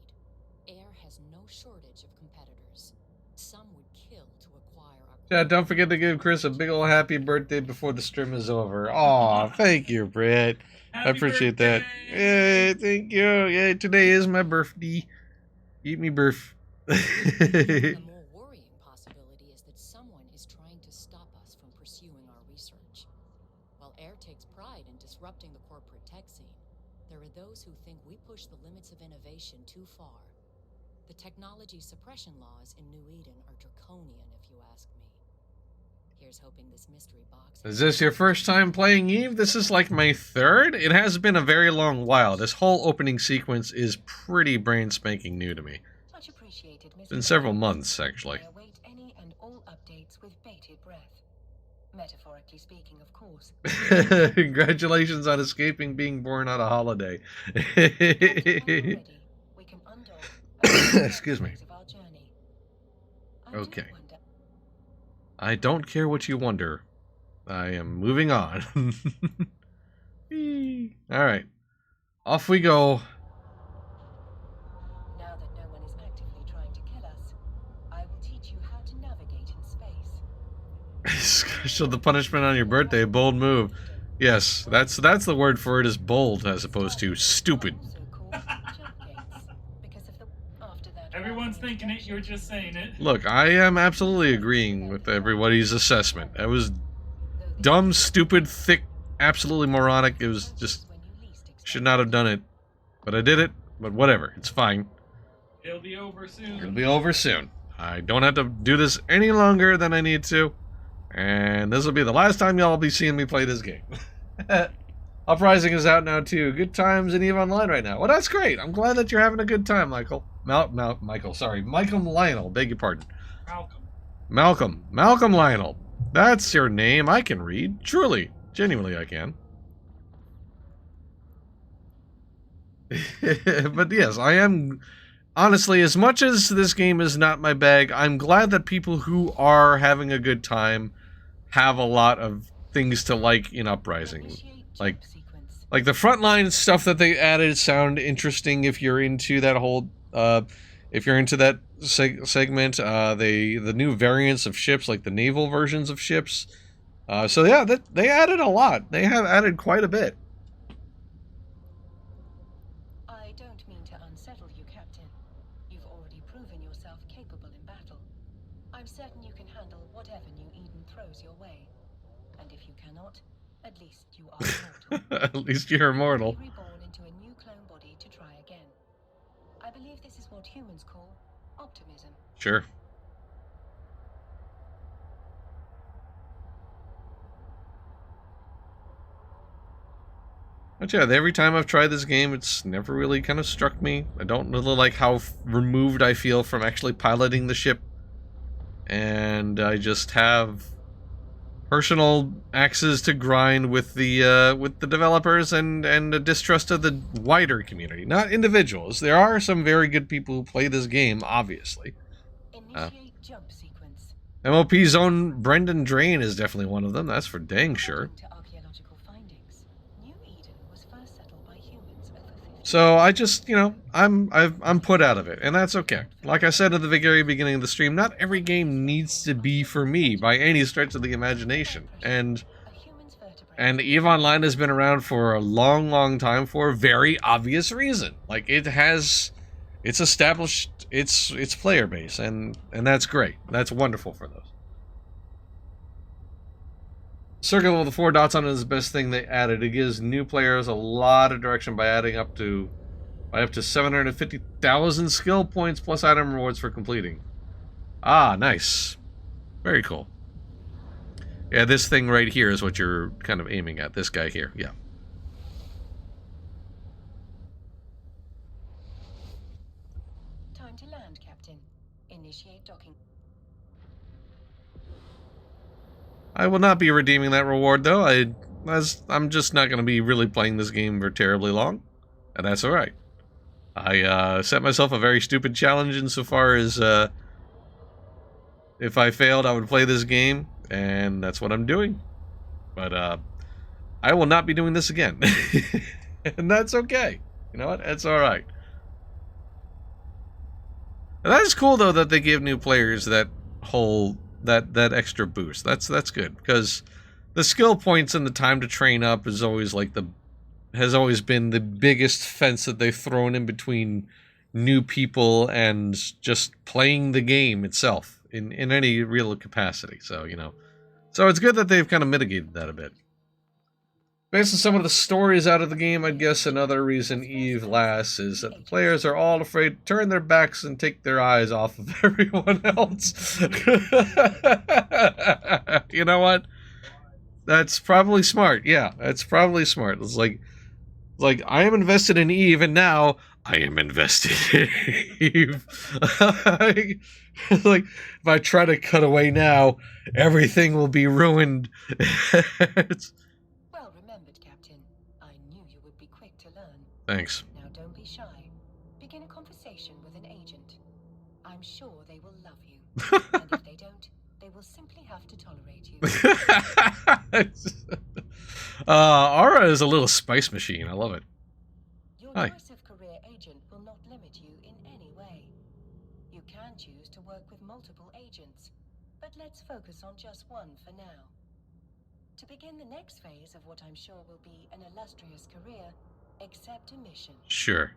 Air has no shortage of competitors. Some would kill to acquire our... Yeah, don't forget to give Chris a big ol' happy birthday before the stream is over. Aw, thank you, Britt. I Happy appreciate that. birthday! Yay, thank you. Yay, today is my birthday. Eat me birth. A more worrying possibility is that someone is trying to stop us from pursuing our research. While Air takes pride in disrupting the corporate tech scene, there are those who think we push the limits of innovation too far. The technology suppression laws in New Eden are draconian, if you ask me. Here's hoping this mystery box... Is this your first time playing Eve? This is like my third? It has been a very long while. This whole opening sequence is pretty brain spanking new to me. Much appreciated, Mr. It's been several months, actually. I await any and all updates with bated breath. Metaphorically speaking, of course. Congratulations on escaping being born on a holiday. Ready, we can undock Excuse me. of our journey. I do Okay. wonder- I don't care what you wonder. I am moving on. Alright. Off we go. Now that no one is actively trying to kill us, I will teach you how to navigate in space. Show the punishment on your birthday. Bold move. Yes, that's the word for it, is bold as opposed to stupid. Also called jump gates, because of the after that Everyone's thinking it, you're just saying it. Look, I am absolutely agreeing with everybody's assessment. That was dumb, stupid, thick, absolutely moronic. It was just... should not have done it. But I did it. But whatever. It's fine. It'll be over soon. It'll be over soon. I don't have to do this any longer than I need to. And this will be the last time y'all will be seeing me play this game. Uprising is out now too. Good times in EVE Online right now. Well, that's great. I'm glad that you're having a good time, Michael. Michael, sorry. Malcolm Lionel. Beg your pardon. Malcolm. Malcolm Lionel. That's your name. I can read. Truly. Genuinely, I can. But yes, I am... honestly, as much as this game is not my bag, I'm glad that people who are having a good time have a lot of things to like in Uprising. Like the frontline stuff that they added sound interesting if you're into that whole... if you're into that segment. The new variants of ships, like the naval versions of ships. So yeah, they added a lot. They have added quite a bit. I don't mean to unsettle you, Captain. You've already proven yourself capable in battle. I'm certain you can handle whatever New Eden throws your way. And if you cannot, at least you are immortal. At least you're immortal. Be reborn into a new clone body to try again. I believe this is what humans call optimism. Sure. But yeah, every time I've tried this game, it's never really kind of struck me. I don't really like how removed I feel from actually piloting the ship. And I just have personal axes to grind with the developers and a distrust of the wider community, not individuals. There are some very good people who play this game, obviously. Initiate jump sequence. MOP's own Brendan Drain is definitely one of them. That's for dang sure. According to archaeological findings, New Eden was first settled by humans over 50. So I just, I'm put out of it, and that's okay. Like I said at the very beginning of the stream, not every game needs to be for me by any stretch of the imagination. And EVE Online has been around for a long, long time for a very obvious reason. Like it's established its player base, and that's great. That's wonderful for those. Circle with the 4 dots on it is the best thing they added. It gives new players a lot of direction by adding up to 750,000 skill points plus item rewards for completing. Ah, nice. Very cool. Yeah, this thing right here is what you're kind of aiming at. This guy here, yeah. Time to land, Captain. Initiate docking. I will not be redeeming that reward, though. I'm just not going to be really playing this game for terribly long, and that's all right. I set myself a very stupid challenge insofar as if I failed, I would play this game, and that's what I'm doing. But I will not be doing this again, and that's okay. You know what? It's all right. And that is cool, though, that they give new players that whole that extra boost. That's good, because the skill points and the time to train up is always like has always been the biggest fence that they've thrown in between new people and just playing the game itself in any real capacity. So, you know, so it's good that they've kind of mitigated that a bit. Based on some of the stories out of the game, I'd guess another reason Eve lasts is that the players are all afraid to turn their backs and take their eyes off of everyone else. You know what? That's probably smart. Yeah, that's probably smart. It's like I am invested in Eve, and now I am invested in Eve. Like, if I try to cut away now, everything will be ruined. Well remembered, Captain. I knew you would be quick to learn. Thanks. Now don't be shy. Begin a conversation with an agent. I'm sure they will love you. And if they don't, they will simply have to tolerate you. Aura is a little spice machine. I love it. Your Hi. choice of career agent will not limit you in any way. You can choose to work with multiple agents, but let's focus on just one for now. To begin the next phase of what I'm sure will be an illustrious career, accept a mission. Sure.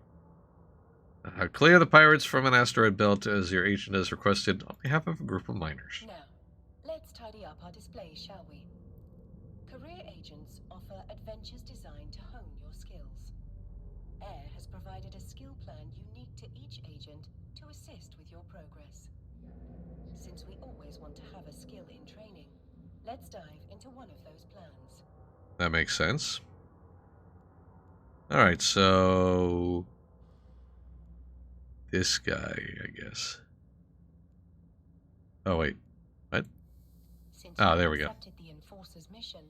Clear the pirates from an asteroid belt as your agent has requested on behalf of a group of miners. Now, let's tidy up our display, shall we? Career agents offer adventures designed to hone your skills. Air has provided a skill plan unique to each agent to assist with your progress. Since we always want to have a skill in training, let's dive into one of those plans. That makes sense. Alright, so this guy, I guess. Oh, wait. What? Since Ah, you there we go. accepted the Enforcer's mission,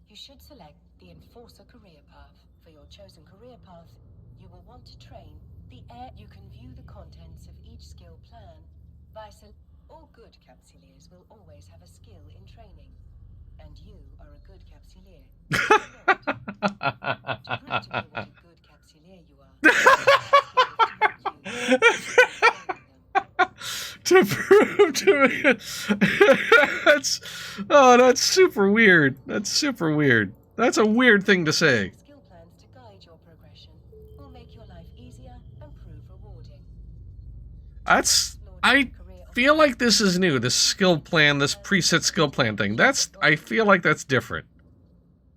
you should select the Enforcer career path. For your chosen career path, you will want to train the air. You can view the contents of each skill plan by all good capsuleers will always have a skill in training, and you are a good capsuleer. To prove to me what a good capsuleer you are, To prove to me, that's super weird. That's super weird. That's a weird thing to say. skill plans to guide your progression will make your life easier and prove rewarding. I feel like this is new. This skill plan, this preset skill plan thing. I feel like that's different.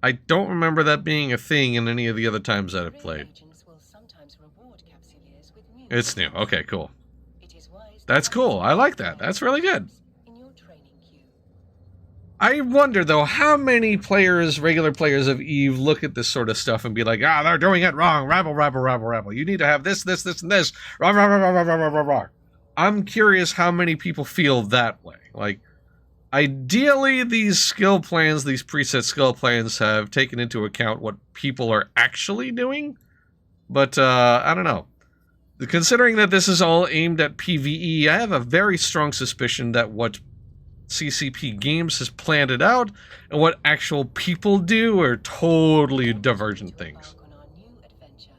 I don't remember that being a thing in any of the other times that I've played. Agents will sometimes reward capsuleers with new It's new. Okay, cool. It is wise to That's cool. I like that. That's really good. in your training queue. I wonder, though, how many players, regular players of EVE, look at this sort of stuff and be like, ah, they're doing it wrong. Rabble, rabble, rabble, rabble. You need to have this, this, this, and this. Rah, rah, rah, rah, rah, rah, rah, rah. I'm curious how many people feel that way. Like, ideally, these skill plans, these preset skill plans, have taken into account what people are actually doing. But, I don't know. Considering that this is all aimed at PvE, I have a very strong suspicion that what CCP Games has planned it out and what actual people do are totally divergent things. Embark on our new adventure.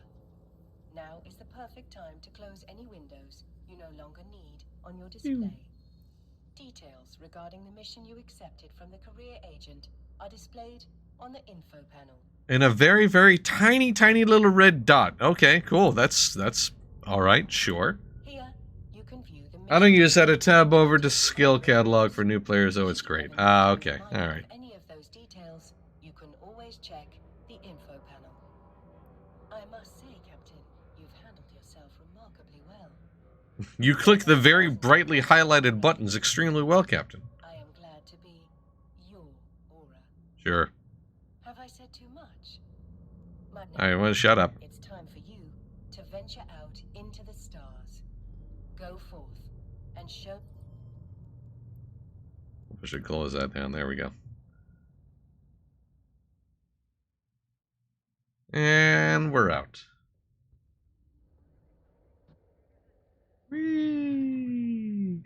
Now is the perfect time to close any windows you no longer need on your display. Details regarding the mission you accepted from the career agent are displayed on the info panel. In a very, very tiny, tiny little red dot. Okay, cool. That's all right, sure. Here, you can view the I don't use that to tab over to skill catalog for new players. Oh, it's great. Ah, okay. All right. Any of those details, you can always check the info panel. I must say, Captain, you've handled yourself remarkably well. You click the very brightly highlighted buttons extremely well, Captain. I am glad to be your Sure. Have I said too much? But Alright, well, shut up. it's time for you to venture out into the stars. Go forth and show. I should close that down. There we go. And we're out. Whee!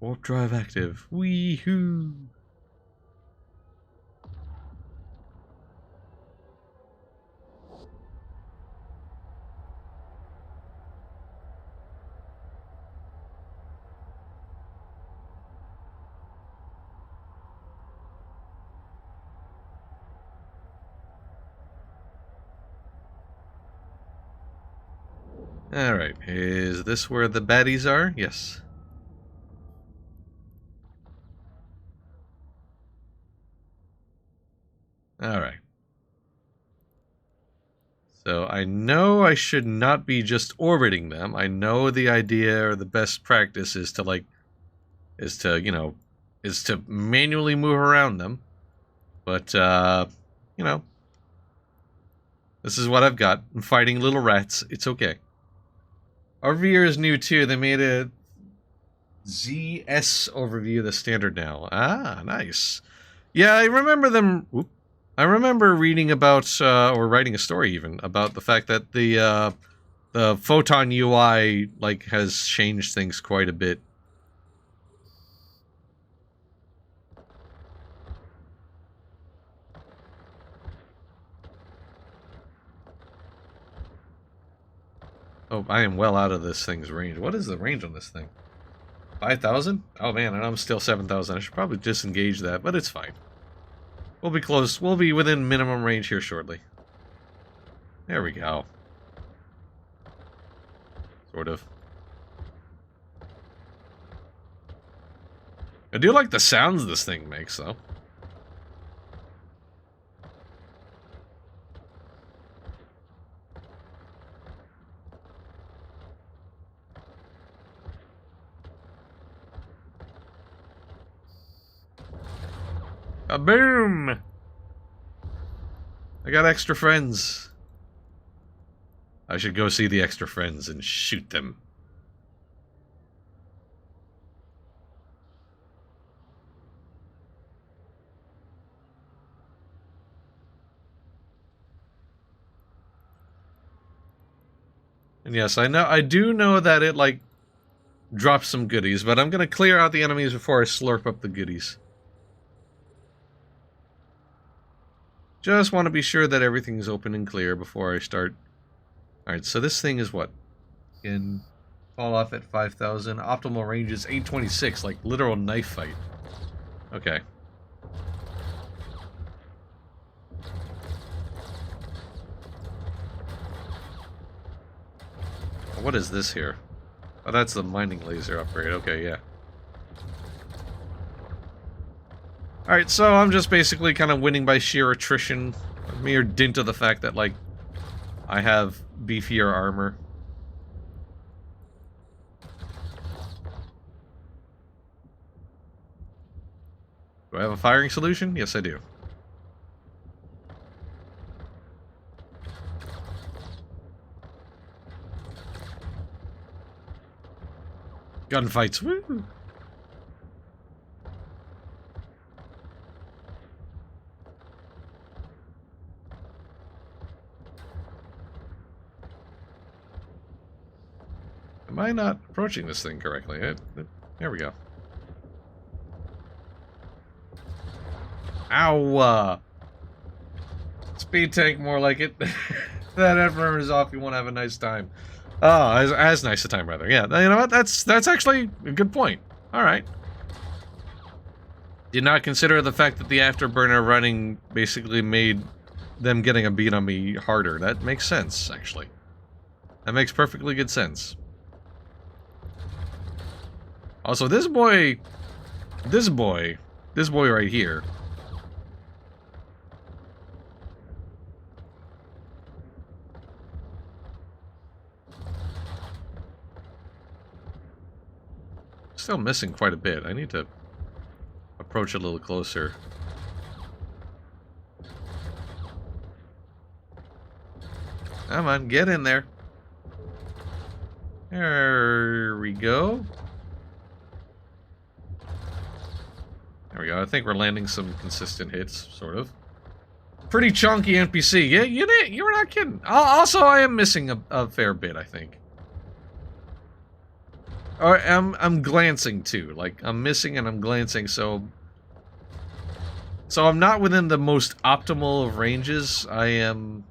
Warp drive active. Wee-hoo! Alright, is this where the baddies are? Yes. Alright. So I know I should not be just orbiting them. I know the idea or the best practice is to is to manually move around them. But, this is what I've got. I'm fighting little rats. It's okay. Overview is new too. They made a ZS overview of the standard now. Ah, nice. Yeah, I remember them. I remember reading about, or writing a story even, about the fact that the Photon UI, like, has changed things quite a bit. Oh, I am well out of this thing's range. What is the range on this thing? 5,000? Oh man, and I'm still 7,000. I should probably disengage that, but it's fine. We'll be close. We'll be within minimum range here shortly. There we go. Sort of. I do like the sounds this thing makes, though. Boom! I got extra friends. I should go see the extra friends and shoot them. And yes, I do know that it, like, drops some goodies, but I'm gonna clear out the enemies before I slurp up the goodies. Just want to be sure that everything's open and clear before I start. Alright, so this thing is what? Can fall off at 5,000. Optimal range is 826, like literal knife fight. Okay. What is this here? Oh, that's the mining laser upgrade. Okay, yeah. Alright, so I'm just basically kind of winning by sheer attrition. A mere dint of the fact that, like, I have beefier armor. Do I have a firing solution? Yes, I do. Gunfights, woo! Am I not approaching this thing correctly? There we go. Ow! Speed tank, more like it. That Emperor is off, you won't have a nice time. Oh, as nice a time, rather. Yeah, you know what? That's actually a good point. Alright. Did not consider the fact that the afterburner running basically made them getting a beat on me harder. That makes sense, actually. That makes perfectly good sense. Also, this boy right here. still missing quite a bit. I need to approach a little closer. Come on, get in there. There we go. There we go. I think we're landing some consistent hits, sort of. Pretty chunky NPC. Yeah, you were not kidding. Also, I am missing a fair bit, I think. Or I'm glancing too. Like, I'm missing and I'm glancing, so I'm not within the most optimal of ranges. I am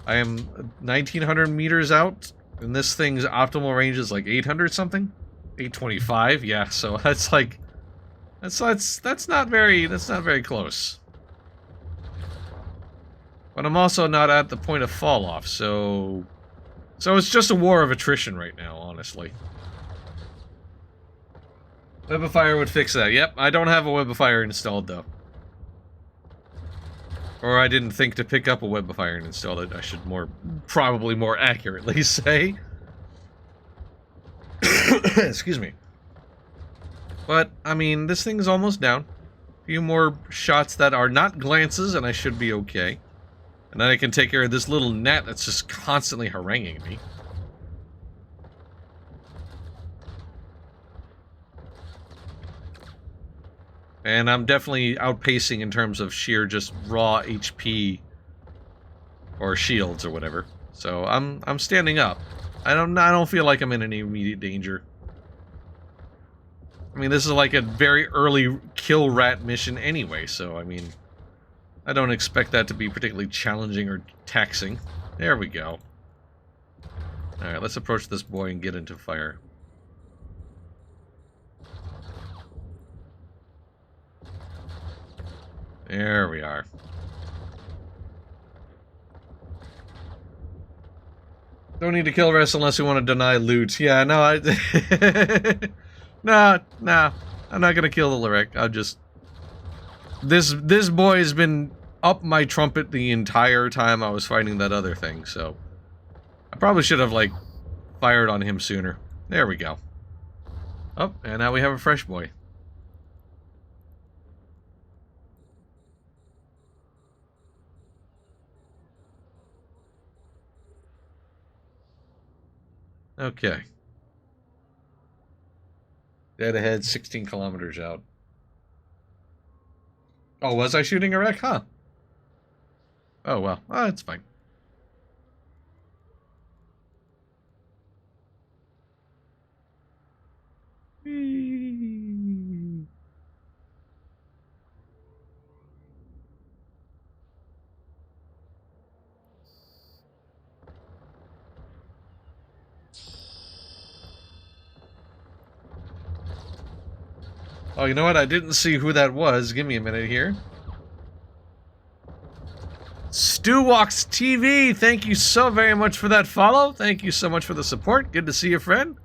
1,900 meters out, and this thing's optimal range is like 800 something, 825. Yeah, so that's like that's not very close. But I'm also not at the point of fall off, so it's just a war of attrition right now, honestly. Web of Fire would fix that. Yep, I don't have a Web of Fire installed though. Or I didn't think to pick up a Web of Fire and install it. I should probably more accurately say. Excuse me. But, I mean, this thing's almost down. A few more shots that are not glances, and I should be okay. And then I can take care of this little gnat that's just constantly haranguing me. And I'm definitely outpacing in terms of sheer just raw HP or shields or whatever. So I'm standing up. I don't feel like I'm in any immediate danger. I mean, this is like a very early kill rat mission anyway, so I mean, I don't expect that to be particularly challenging or taxing. There we go. Alright, let's approach this boy and get into fire. There we are. Don't need to kill rest unless you want to deny loot. Yeah, no, nah, I'm not gonna kill the Lyric. I'll just... This boy has been up my trumpet the entire time I was fighting that other thing, so... I probably should have, like, fired on him sooner. There we go. Oh, and now we have a fresh boy. Okay. Dead ahead, 16 kilometers out. Oh, was I shooting a wreck? Huh. Oh, well. Oh, it's fine. Oh, you know what? I didn't see who that was. Give me a minute here. Stewalks TV, thank you so very much for that follow. Thank you so much for the support. Good to see you, friend.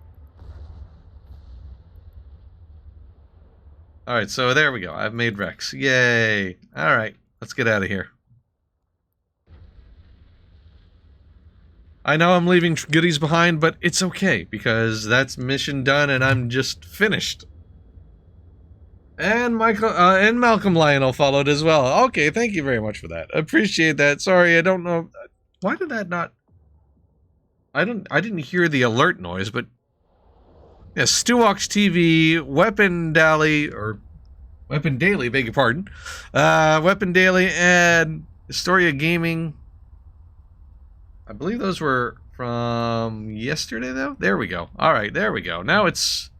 Alright, so there we go. I've made Rex. Yay. Alright, let's get out of here. I know I'm leaving goodies behind, but it's okay, because that's mission done and I'm just finished. And Malcolm Lionel followed as well. Okay, thank you very much for that. Appreciate that. Sorry, I don't know. Why did that not... I didn't hear the alert noise, but... Yeah, Stewalks TV, Weapon Daily, beg your pardon. Weapon Daily and Historia Gaming. I believe those were from yesterday, though? There we go. Alright, there we go. Now it's,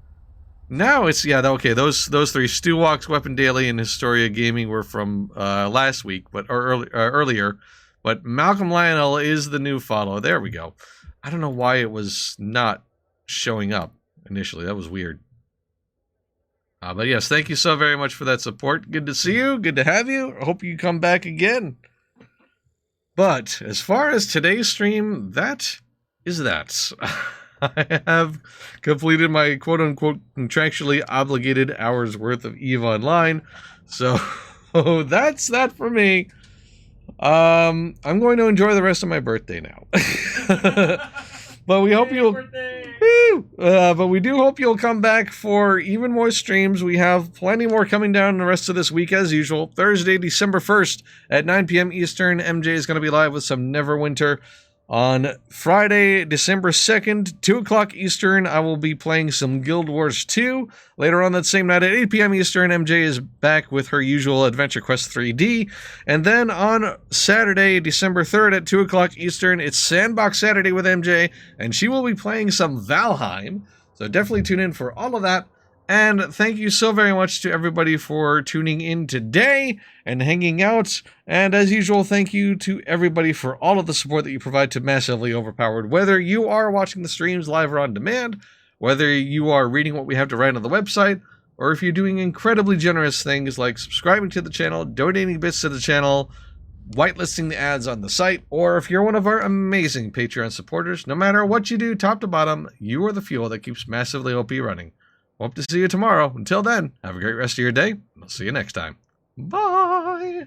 yeah, okay, those three, Stewalks, Weapon Daily, and Historia Gaming were from last week, or earlier. But Malcolm Lionel is the new follow. There we go. I don't know why it was not showing up initially. That was weird. But yes, thank you so very much for that support. Good to see you. Good to have you. I hope you come back again. But as far as today's stream, that is that. I have completed my quote-unquote contractually obligated hours worth of EVE Online. So that's that for me. I'm going to enjoy the rest of my birthday now. But we hope you'll... Woo! But we do hope you'll come back for even more streams. We have plenty more coming down the rest of this week as usual. Thursday, December 1st at 9 p.m. Eastern, MJ is going to be live with some Neverwinter. On Friday, December 2nd, 2 o'clock Eastern, I will be playing some Guild Wars 2. Later on that same night at 8 p.m. Eastern, MJ is back with her usual Adventure Quest 3D. And then on Saturday, December 3rd at 2 o'clock Eastern, it's Sandbox Saturday with MJ, and she will be playing some Valheim. So definitely tune in for all of that. And thank you so very much to everybody for tuning in today and hanging out. And as usual, thank you to everybody for all of the support that you provide to Massively Overpowered. Whether you are watching the streams live or on demand, whether you are reading what we have to write on the website, or if you're doing incredibly generous things like subscribing to the channel, donating bits to the channel, whitelisting the ads on the site, or if you're one of our amazing Patreon supporters, no matter what you do, top to bottom, you are the fuel that keeps Massively OP running. Hope to see you tomorrow. Until then, have a great rest of your day. I'll see you next time. Bye!